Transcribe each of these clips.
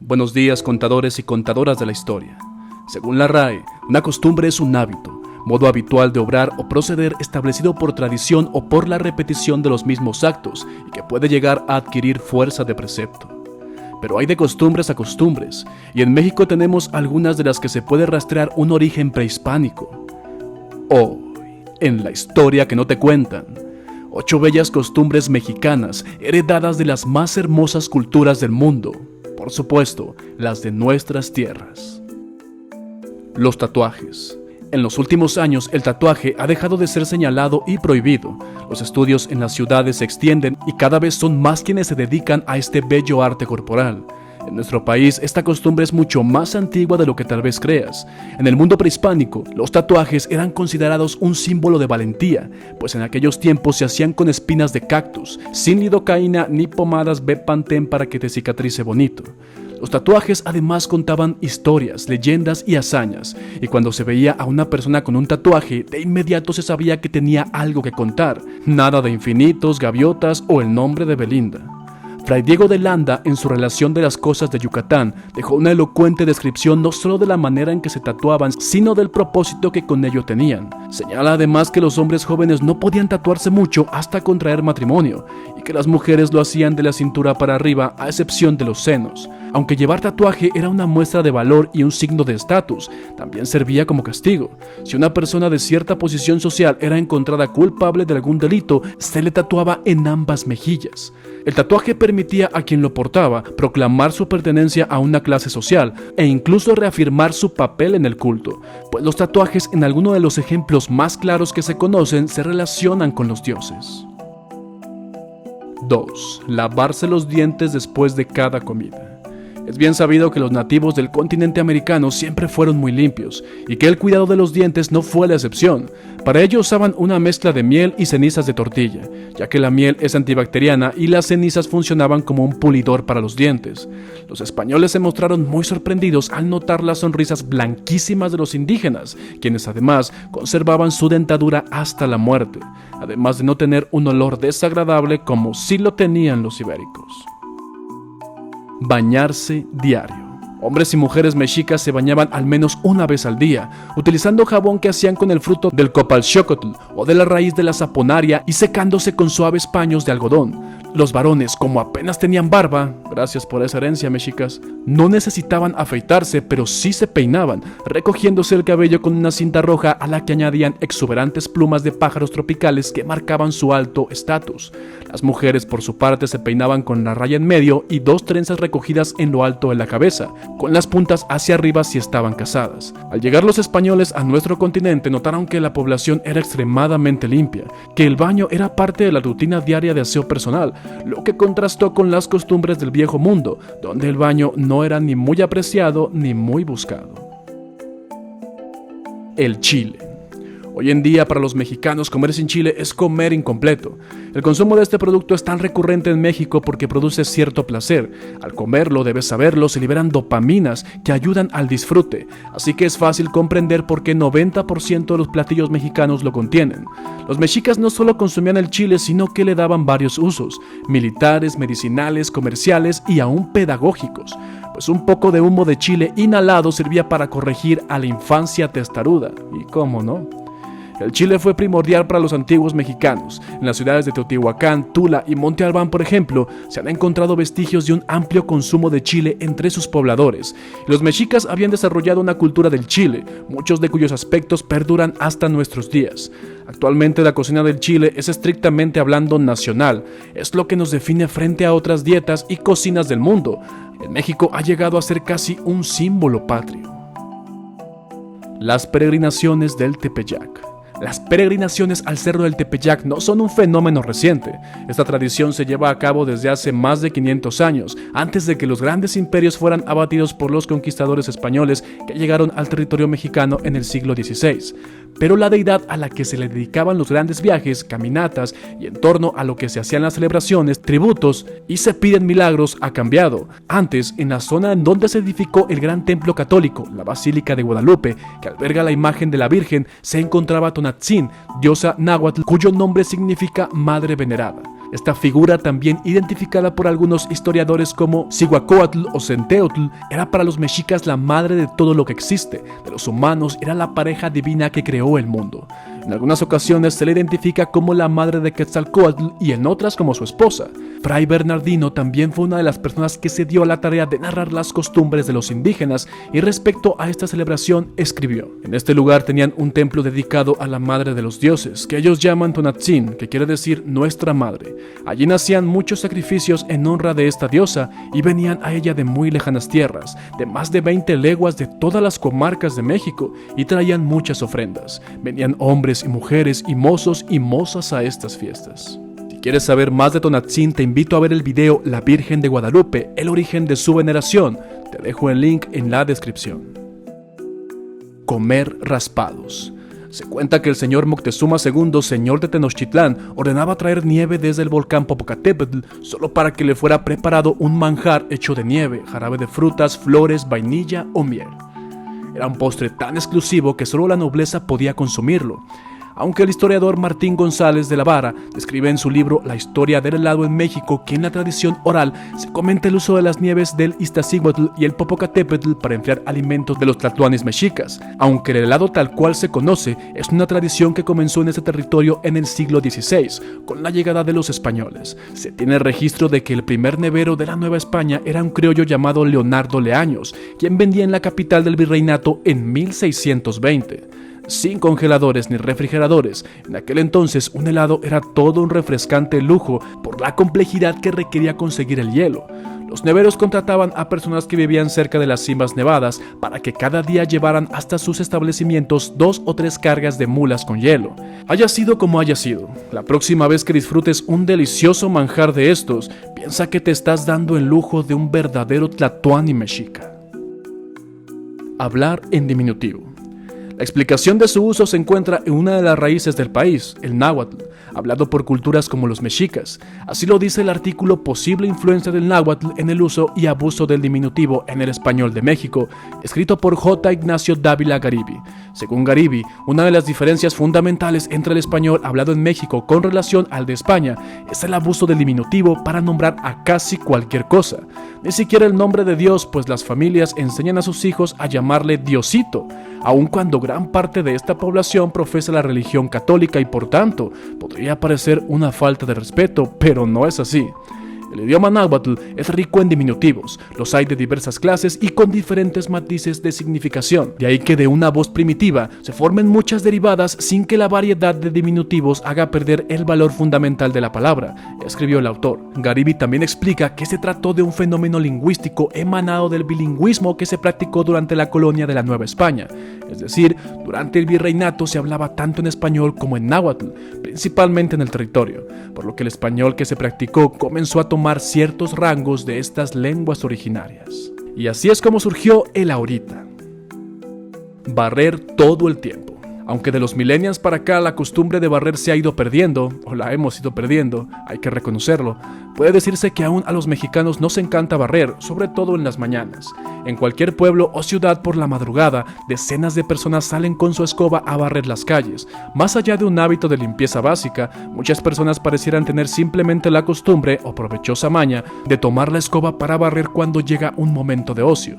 Buenos días, contadores y contadoras de la historia. Según la RAE, una costumbre es un hábito, modo habitual de obrar o proceder establecido por tradición o por la repetición de los mismos actos y que puede llegar a adquirir fuerza de precepto. Pero hay de costumbres a costumbres, y en México tenemos algunas de las que se puede rastrear un origen prehispánico. Hoy, en la historia que no te cuentan, 8 bellas costumbres mexicanas heredadas de las más hermosas culturas del mundo, por supuesto, las de nuestras tierras. Los tatuajes. En los últimos años, el tatuaje ha dejado de ser señalado y prohibido. Los estudios en las ciudades se extienden y cada vez son más quienes se dedican a este bello arte corporal. En nuestro país, esta costumbre es mucho más antigua de lo que tal vez creas. En el mundo prehispánico, los tatuajes eran considerados un símbolo de valentía, pues en aquellos tiempos se hacían con espinas de cactus, sin lidocaína ni pomadas Bepanthen para que te cicatrice bonito. Los tatuajes además contaban historias, leyendas y hazañas, y cuando se veía a una persona con un tatuaje, de inmediato se sabía que tenía algo que contar, nada de infinitos, gaviotas o el nombre de Belinda. Fray Diego de Landa, en su relación de las cosas de Yucatán, dejó una elocuente descripción no solo de la manera en que se tatuaban, sino del propósito que con ello tenían. Señala además que los hombres jóvenes no podían tatuarse mucho hasta contraer matrimonio, y que las mujeres lo hacían de la cintura para arriba, a excepción de los senos. Aunque llevar tatuaje era una muestra de valor y un signo de estatus, también servía como castigo. Si una persona de cierta posición social era encontrada culpable de algún delito, se le tatuaba en ambas mejillas. El tatuaje permitía a quien lo portaba proclamar su pertenencia a una clase social e incluso reafirmar su papel en el culto, pues los tatuajes en alguno de los ejemplos más claros que se conocen se relacionan con los dioses. 2. Lavarse los dientes después de cada comida. Es bien sabido que los nativos del continente americano siempre fueron muy limpios y que el cuidado de los dientes no fue la excepción. Para ello usaban una mezcla de miel y cenizas de tortilla, ya que la miel es antibacteriana y las cenizas funcionaban como un pulidor para los dientes. Los españoles se mostraron muy sorprendidos al notar las sonrisas blanquísimas de los indígenas, quienes además conservaban su dentadura hasta la muerte, además de no tener un olor desagradable como sí lo tenían los ibéricos. Bañarse diario. Hombres y mujeres mexicas se bañaban al menos una vez al día, utilizando jabón que hacían con el fruto del copalxocotl o de la raíz de la saponaria y secándose con suaves paños de algodón. Los varones, como apenas tenían barba, gracias por esa herencia, mexicas, no necesitaban afeitarse, pero sí se peinaban, recogiéndose el cabello con una cinta roja a la que añadían exuberantes plumas de pájaros tropicales que marcaban su alto estatus. Las mujeres, por su parte, se peinaban con la raya en medio y 2 trenzas recogidas en lo alto de la cabeza, con las puntas hacia arriba si estaban casadas. Al llegar los españoles a nuestro continente, notaron que la población era extremadamente limpia, que el baño era parte de la rutina diaria de aseo personal, lo que contrastó con las costumbres del viejo mundo, donde el baño no era ni muy apreciado ni muy buscado. El chile. Hoy en día para los mexicanos comer sin chile es comer incompleto. El consumo de este producto es tan recurrente en México porque produce cierto placer. Al comerlo, debes saberlo, se liberan dopaminas que ayudan al disfrute, así que es fácil comprender por qué 90% de los platillos mexicanos lo contienen. Los mexicas no solo consumían el chile, sino que le daban varios usos: militares, medicinales, comerciales y aún pedagógicos. Pues un poco de humo de chile inhalado servía para corregir a la infancia testaruda. ¿Y cómo no? El chile fue primordial para los antiguos mexicanos. En las ciudades de Teotihuacán, Tula y Monte Albán, por ejemplo, se han encontrado vestigios de un amplio consumo de chile entre sus pobladores. Los mexicas habían desarrollado una cultura del chile, muchos de cuyos aspectos perduran hasta nuestros días. Actualmente la cocina del chile es estrictamente hablando nacional. Es lo que nos define frente a otras dietas y cocinas del mundo. En México ha llegado a ser casi un símbolo patrio. Las peregrinaciones del Tepeyac. Las peregrinaciones al Cerro del Tepeyac no son un fenómeno reciente. Esta tradición se lleva a cabo desde hace más de 500 años, antes de que los grandes imperios fueran abatidos por los conquistadores españoles que llegaron al territorio mexicano en el siglo XVI. Pero la deidad a la que se le dedicaban los grandes viajes, caminatas y en torno a lo que se hacían las celebraciones, tributos y se piden milagros ha cambiado. Antes, en la zona en donde se edificó el gran templo católico, la Basílica de Guadalupe, que alberga la imagen de la Virgen, se encontraba Tonatzin, diosa náhuatl, cuyo nombre significa Madre Venerada. Esta figura, también identificada por algunos historiadores como Cihuacóatl o Centeotl, era para los mexicas la madre de todo lo que existe. De los humanos era la pareja divina que creó el mundo. En algunas ocasiones se le identifica como la madre de Quetzalcóatl y en otras como su esposa. Fray Bernardino también fue una de las personas que se dio a la tarea de narrar las costumbres de los indígenas y respecto a esta celebración escribió: en este lugar tenían un templo dedicado a la madre de los dioses, que ellos llaman Tonatzin, que quiere decir nuestra madre. Allí nacían muchos sacrificios en honra de esta diosa y venían a ella de muy lejanas tierras, de más de 20 leguas de todas las comarcas de México, y traían muchas ofrendas. Venían hombres y mujeres y mozos y mozas a estas fiestas. Si quieres saber más de Tonatzin, te invito a ver el video La Virgen de Guadalupe, el origen de su veneración. Te dejo el link en la descripción. Comer raspados. Se cuenta que el señor Moctezuma II, señor de Tenochtitlán, ordenaba traer nieve desde el volcán Popocatépetl solo para que le fuera preparado un manjar hecho de nieve, jarabe de frutas, flores, vainilla o miel. Era un postre tan exclusivo que solo la nobleza podía consumirlo. Aunque el historiador Martín González de la Vara describe en su libro La historia del helado en México que en la tradición oral se comenta el uso de las nieves del Iztaccíhuatl y el Popocatépetl para enfriar alimentos de los tlatoanis mexicas, aunque el helado tal cual se conoce es una tradición que comenzó en este territorio en el siglo XVI, con la llegada de los españoles. Se tiene registro de que el primer nevero de la Nueva España era un criollo llamado Leonardo Leaños, quien vendía en la capital del virreinato en 1620. Sin congeladores ni refrigeradores, en aquel entonces un helado era todo un refrescante lujo por la complejidad que requería conseguir el hielo. Los neveros contrataban a personas que vivían cerca de las cimas nevadas para que cada día llevaran hasta sus establecimientos 2 o 3 cargas de mulas con hielo. Haya sido como haya sido, la próxima vez que disfrutes un delicioso manjar de estos, piensa que te estás dando el lujo de un verdadero tlatoani mexica. Hablar en diminutivo. La explicación de su uso se encuentra en una de las raíces del país, el náhuatl, hablado por culturas como los mexicas. Así lo dice el artículo Posible influencia del náhuatl en el uso y abuso del diminutivo en el español de México, escrito por J. Ignacio Dávila Garibi. Según Garibi, una de las diferencias fundamentales entre el español hablado en México con relación al de España es el abuso del diminutivo para nombrar a casi cualquier cosa. Ni siquiera el nombre de Dios, pues las familias enseñan a sus hijos a llamarle Diosito, aun cuando gran parte de esta población profesa la religión católica y por tanto podría parecer una falta de respeto, pero no es así. El idioma náhuatl es rico en diminutivos, los hay de diversas clases y con diferentes matices de significación, de ahí que de una voz primitiva se formen muchas derivadas sin que la variedad de diminutivos haga perder el valor fundamental de la palabra, escribió el autor. Garibi también explica que se trató de un fenómeno lingüístico emanado del bilingüismo que se practicó durante la colonia de la Nueva España, es decir, durante el virreinato se hablaba tanto en español como en náhuatl, principalmente en el territorio, por lo que el español que se practicó comenzó a tomar ciertos rangos de estas lenguas originarias. Y así es como surgió el ahorita. Barrer todo el tiempo. Aunque de los millennials para acá la costumbre de barrer se ha ido perdiendo, o la hemos ido perdiendo, hay que reconocerlo, puede decirse que aún a los mexicanos nos encanta barrer, sobre todo en las mañanas. En cualquier pueblo o ciudad por la madrugada, decenas de personas salen con su escoba a barrer las calles. Más allá de un hábito de limpieza básica, muchas personas parecieran tener simplemente la costumbre o provechosa maña de tomar la escoba para barrer cuando llega un momento de ocio.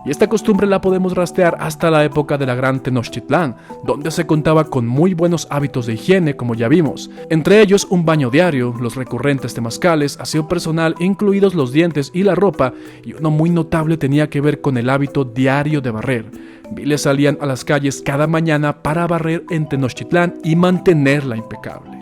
Y esta costumbre la podemos rastrear hasta la época de la Gran Tenochtitlán, donde se contaba con muy buenos hábitos de higiene, como ya vimos. Entre ellos un baño diario, los recurrentes temazcales, aseo personal, incluidos los dientes y la ropa, y uno muy notable tenía que ver con el hábito diario de barrer. Miles salían a las calles cada mañana para barrer en Tenochtitlán y mantenerla impecable.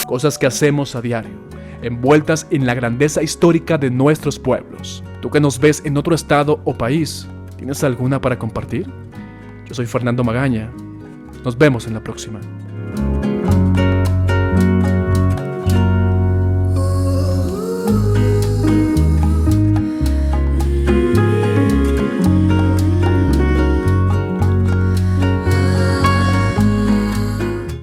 Cosas que hacemos a diario, envueltas en la grandeza histórica de nuestros pueblos. Tú que nos ves en otro estado o país, ¿tienes alguna para compartir? Yo soy Fernando Magaña. Nos vemos en la próxima.